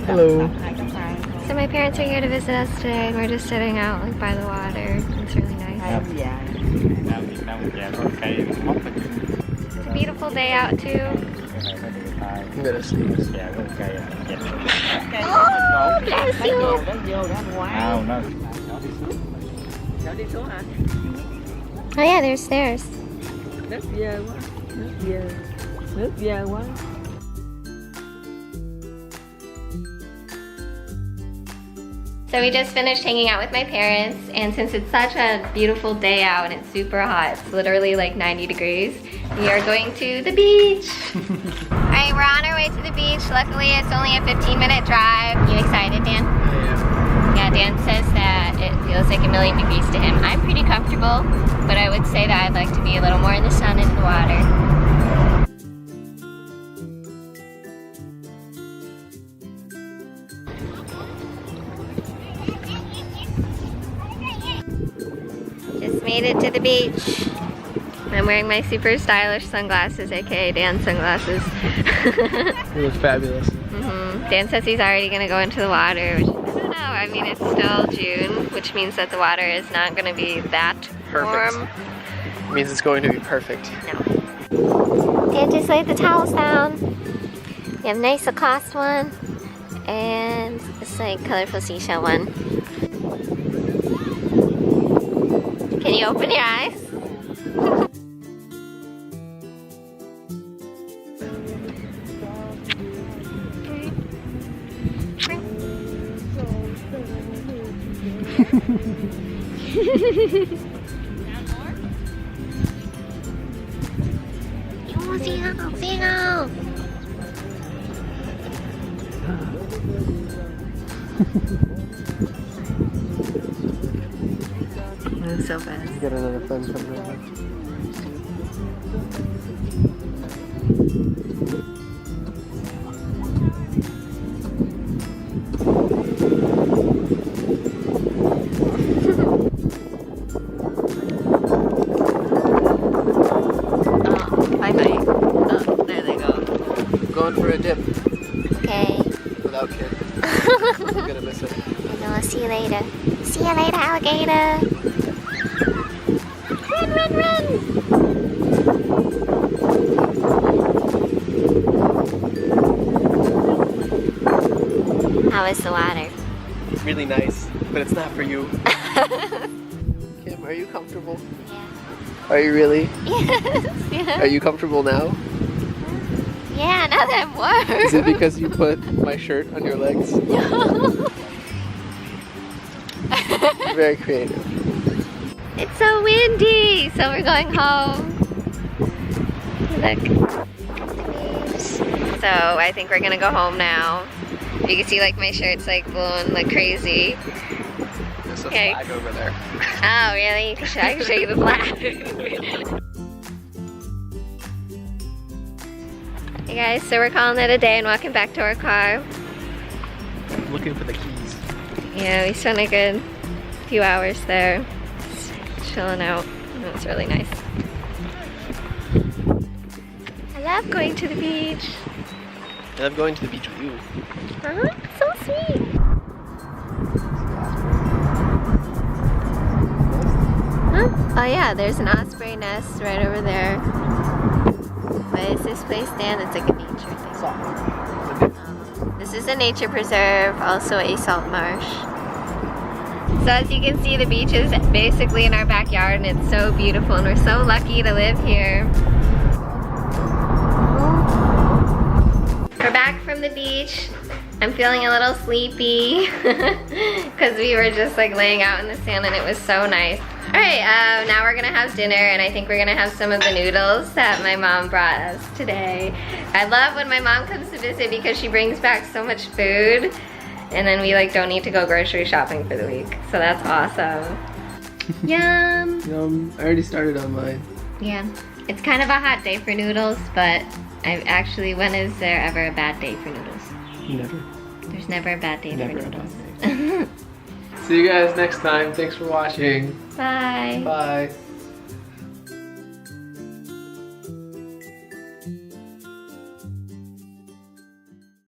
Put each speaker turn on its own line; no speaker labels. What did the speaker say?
Hello.
So my parents are here to visit us today, and we're just sitting out like by the water. It's really nice. It's a beautiful day out too.
I'm gonna sneeze.
Oh, bless you. Oh yeah, there's stairs. So we just finished hanging out with my parents, and since it's such a beautiful day out and it's super hot, it's literally like 90 degrees, we are going to the beach. Alright, we're on our way to the beach. Luckily, it's only a 15-minute drive. You excited, Dan? Yeah, Dan says that it feels like a million degrees to him. I'm pretty comfortable, but I would say that I'd like to be a little more in the sun and the water. Just made it to the beach. I'm wearing my super stylish sunglasses, aka Dan's sunglasses.
You look fabulous.
Dan says he's already gonna go into the water, which I don't know. I mean, it's still June, which means that the water is not gonna be that warm.
It means it's going to be perfect.
No. Dan just laid the towels down. We have a nice Lacoste one and this like colorful seashell one. Can you open your eyes? Oh, seagull, seagull! That's so fast.
Get another friend coming over. Going for a dip.
Okay.
Without Kid. I'm gonna miss it.
I know, I'll see you later. See you later, alligator! Run, run, run! How is the water?
Really nice, but it's not for you. Kim, are you comfortable?
Yeah.
Are you really?
Yes, yeah.
Are you comfortable now?
Yeah, now that I'm warm.
Is it because you put my shirt on your legs?
No.
Very creative.
It's so windy, so we're going home. Look. So I think we're gonna go home now. You can see like my shirt's like blowing like crazy.
There's a flag over there.
Oh really? I can show you the flag. Hey guys, so we're calling it a day and walking back to our car.
I'm looking for the keys.
Yeah, we spent a good few hours there, just chilling out. It was really nice. I love going to the beach.
I love going to the beach with you.
Huh? So sweet. Huh? Oh yeah, there's an osprey nest right over there. What is this place, Dan? It's like a nature thing. This is a nature preserve, also a salt marsh. So as you can see, the beach is basically in our backyard and it's so beautiful and we're so lucky to live here. We're back from the beach. I'm feeling a little sleepy because we were just like laying out in the sand and it was so nice. Alright, now we're gonna have dinner and I think we're gonna have some of the noodles that my mom brought us today. I love when my mom comes to visit because she brings back so much food and then we like don't need to go grocery shopping for the week. So that's awesome. Yum!
Yum. I already started on mine.
Yeah, it's kind of a hot day for noodles, but when is there ever a bad day for noodles?
Never.
There's never a bad day
Never
for
a bad
noodles.
See you guys next time. Thanks for watching.
Bye.
Bye.